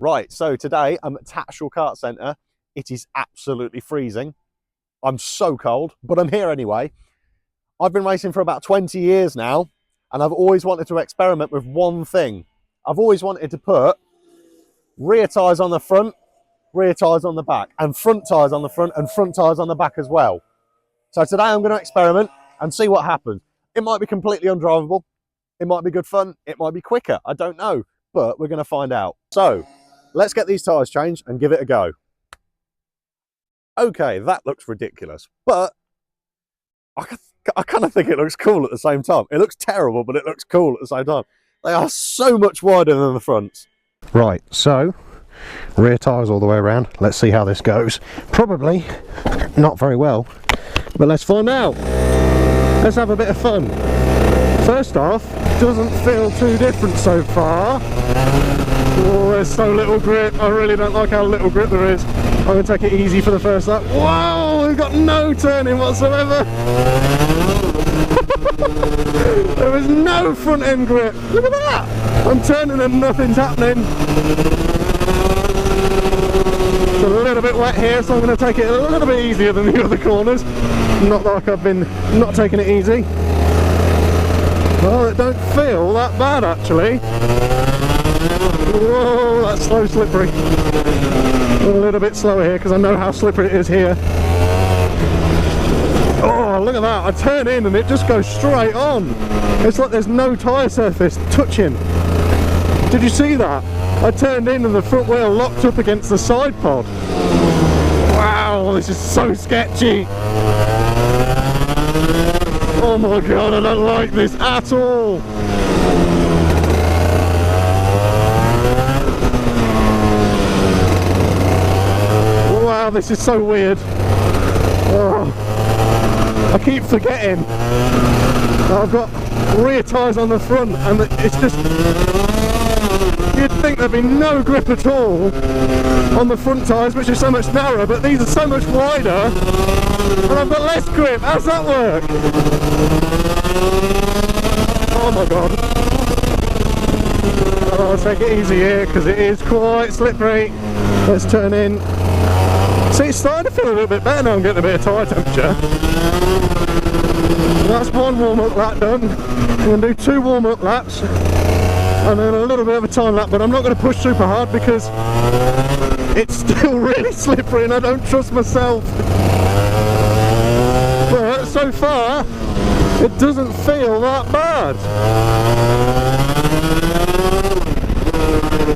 Right, so today I'm at Tyres Kart Centre. It is absolutely freezing. I'm so cold, but I'm here anyway. I've been racing for about 20 years now, and I've always wanted to experiment with one thing. I've always wanted to put rear tyres on the front, rear tyres on the back, and front tyres on the front and front tyres on the back as well. So today I'm going to experiment and see what happens. It might be completely undrivable. It might be good fun. It might be quicker. I don't know, but we're going to find out. So let's get these tyres changed and give it a go. Okay, that looks ridiculous, but I kind of think it looks cool at the same time. It looks terrible, but it looks cool at the same time. They are so much wider than the fronts. Right, so rear tyres all the way around. Let's see how this goes. Probably not very well, but let's find out. Let's have a bit of fun. First off, doesn't feel too different so far. Oh, there's so little grip. I really don't like how little grip there is. I'm going to take it easy for the first lap. Whoa, we've got no turning whatsoever. There is no front end grip. Look at that. I'm turning and nothing's happening. It's a little bit wet here, so I'm going to take it a little bit easier than the other corners. Not like I've been not taking it easy. Well, it don't feel that bad actually. Whoa, that's so slippery. A little bit slower here because I know how slippery it is here. Oh, look at that. I turn in and it just goes straight on. It's like there's no tyre surface touching. Did you see that? I turned in and the front wheel locked up against the side pod. Wow, this is so sketchy. Oh my god, I don't like this at all. Wow, this is so weird. Oh, I keep forgetting that I've got rear tyres on the front and it's just... You'd think there'd be no grip at all on the front tyres, which are so much narrower, but these are so much wider and I've got less grip. How's that work? Oh my god. Oh, I'll take it easy here because it is quite slippery. Let's turn in. See, it's starting to feel a little bit better now. I'm getting a bit of tyre temperature. That's one warm-up lap done. I'm going to do 2 warm-up laps and then a little bit of a time lap, but I'm not going to push super hard because it's still really slippery and I don't trust myself. But so far it doesn't feel that bad.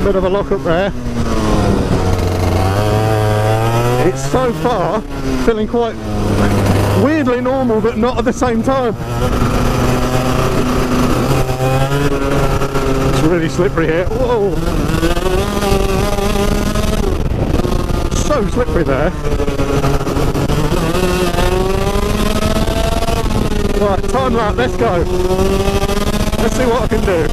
Bit of a lock up there. It's so far feeling quite weirdly normal, but not at the same time. It's really slippery here. Whoa! So slippery there. Right, time lap, let's go. Let's see what I can do.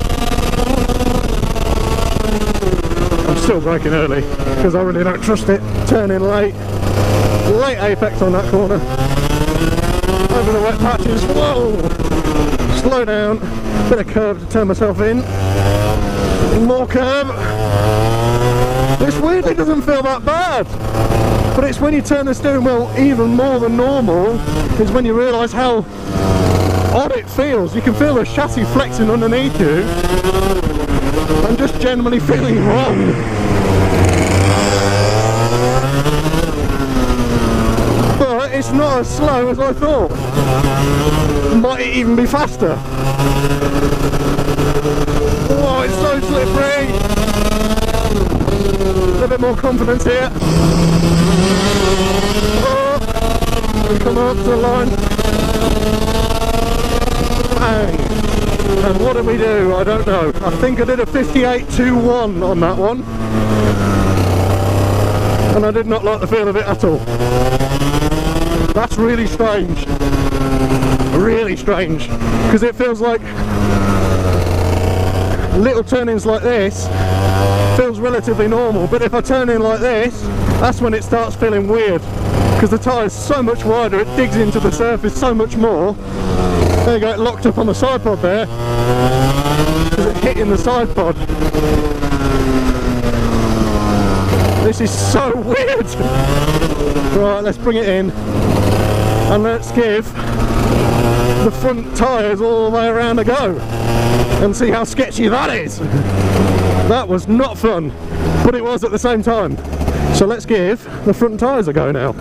I'm still braking early because I really don't trust it. Turning late. Late apex on that corner. Over the wet patches. Whoa! Slow down. Bit of curve to turn myself in. More curve. This weirdly doesn't feel that bad. But it's when you turn the steering wheel even more than normal is when you realise how odd it feels. You can feel the chassis flexing underneath you and just generally feeling wrong. But it's not as slow as I thought. Might it even be faster? Oh, it's so slippery. A little bit more confidence here. Oh, come up to the line. Bang. And what did we do? I don't know. I think I did a 58.21 on that one. And I did not like the feel of it at all. That's really strange. Really strange. Because it feels like little turn-ins like this feels relatively normal, but if I turn in like this, that's when it starts feeling weird. Because the tyre's so much wider, it digs into the surface so much more. There you go, it locked up on the side pod there. Because it hit in the side pod. This is so weird. Right, let's bring it in and let's give the front tyres all the way around a go and see how sketchy that is. That was not fun, but it was at the same time. So let's give the front tyres a go now.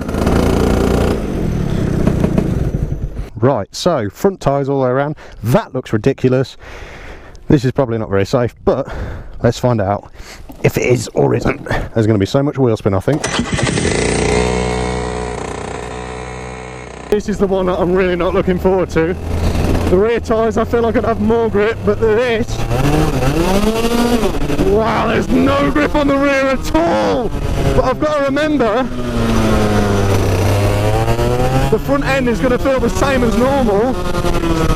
Right, so front tyres all the way around. That looks ridiculous. This is probably not very safe, but let's find out if it is or isn't. There's going to be so much wheel spin, I think. This is the one that I'm really not looking forward to. The rear tyres, I feel like I'd have more grip, but this... Wow, there's no grip on the rear at all! But I've got to remember, the front end is going to feel the same as normal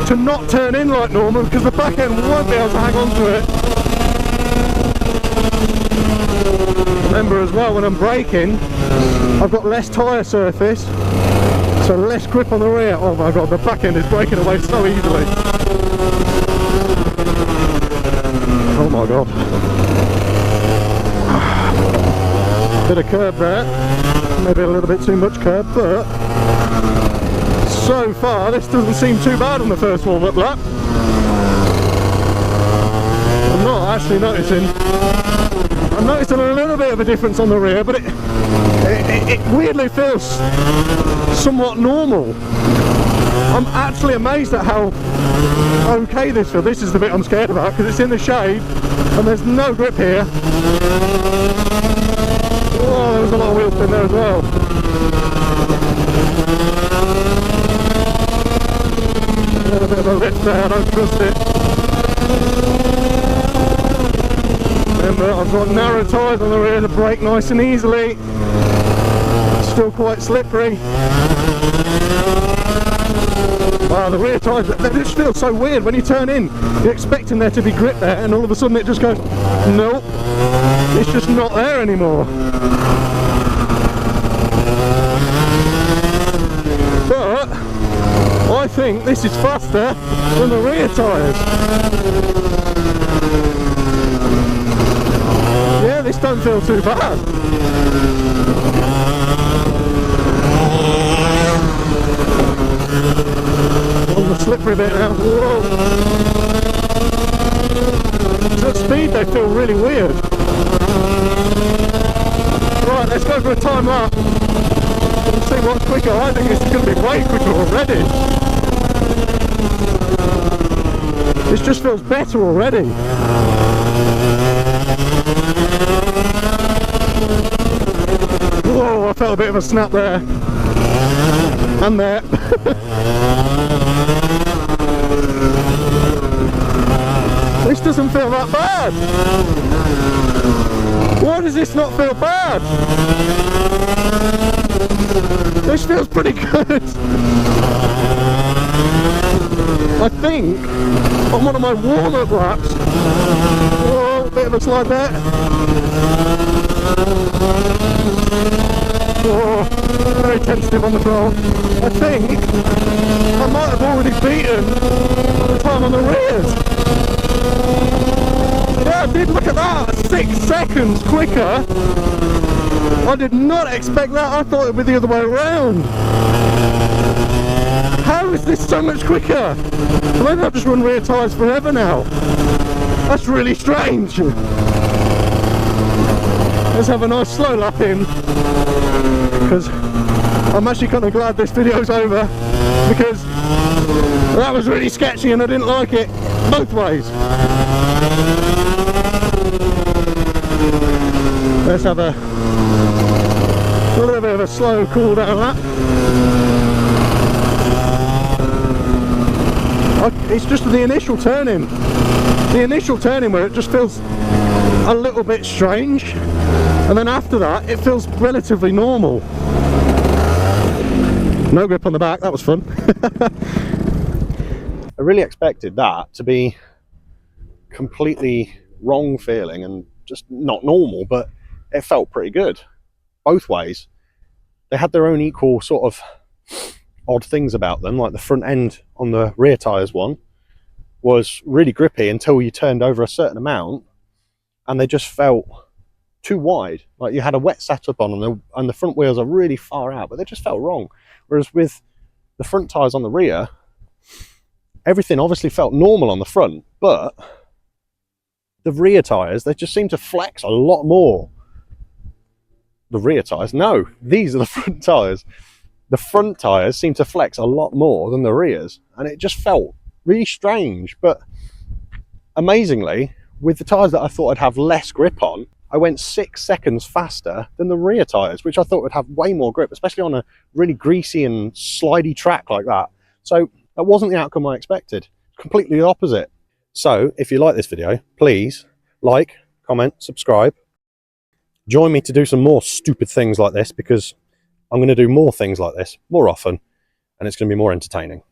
to not turn in like normal, because the back end won't be able to hang on to it. Remember as well, when I'm braking, I've got less tyre surface, so less grip on the rear. Oh my god, the back end is breaking away so easily. Oh my god. Bit of curb there, maybe a little bit too much curb, but so far this doesn't seem too bad on the first warm-up lap. I'm not actually noticing. I'm noticing a little bit of a difference on the rear, but it weirdly feels somewhat normal. I'm actually amazed at how okay this feels. This is the bit I'm scared about, because it's in the shade and there's no grip here. Oh, there was a lot of wheel spin there as well. A little bit of a lift there, I don't trust it. Remember, I've got narrow tyres on the rear to brake nice and easily. Still quite slippery. Wow, the rear tyres, they just feel so weird. When you turn in, you're expecting there to be grip there, and all of a sudden it just goes, nope, it's just not there anymore. But I think this is faster than the rear tyres. Yeah, this don't feel too bad. On the slippery bit now. Whoa. At speed they feel really weird. Right, let's go for a time lap and see what's quicker. I think this is going to be way quicker already. This just feels better already. Whoa, I felt a bit of a snap there. And there. This doesn't feel that bad. Why does this not feel bad? This feels pretty good. I think on one of my warm-up laps. Whoa, bit of a slide there. Whoa, very tentative on the floor. I think I might have already beaten the time on the rears. Yeah, I did, look at that, 6 seconds quicker. I did not expect that, I thought it would be the other way around. How is this so much quicker? Maybe I've just run rear tyres forever now. That's really strange. Let's have a nice slow lap in, because I'm actually kind of glad this video's over, because that was really sketchy and I didn't like it both ways. Let's have a little bit of a slow cool down lap. It's just the initial turning. The initial turning where it just feels a little bit strange, and then after that it feels relatively normal. No grip on the back, that was fun. I really expected that to be completely wrong feeling and just not normal, but it felt pretty good both ways. They had their own equal sort of odd things about them, like the front end on the rear tyres one was really grippy until you turned over a certain amount, and they just felt too wide. Like you had a wet setup on them, and the front wheels are really far out, but they just felt wrong. Whereas with the front tyres on the rear, everything obviously felt normal on the front, but the rear tyres, they just seem to flex a lot more. The rear tyres? No, these are the front tyres. The front tyres seem to flex a lot more than the rears, and it just felt really strange. But amazingly, with the tyres that I thought I'd have less grip on, I went 6 seconds faster than the rear tyres, which I thought would have way more grip, especially on a really greasy and slidey track like that. So that wasn't the outcome I expected. Completely the opposite. So if you like this video, please like, comment, subscribe. Join me to do some more stupid things like this, because I'm going to do more things like this more often, and it's going to be more entertaining.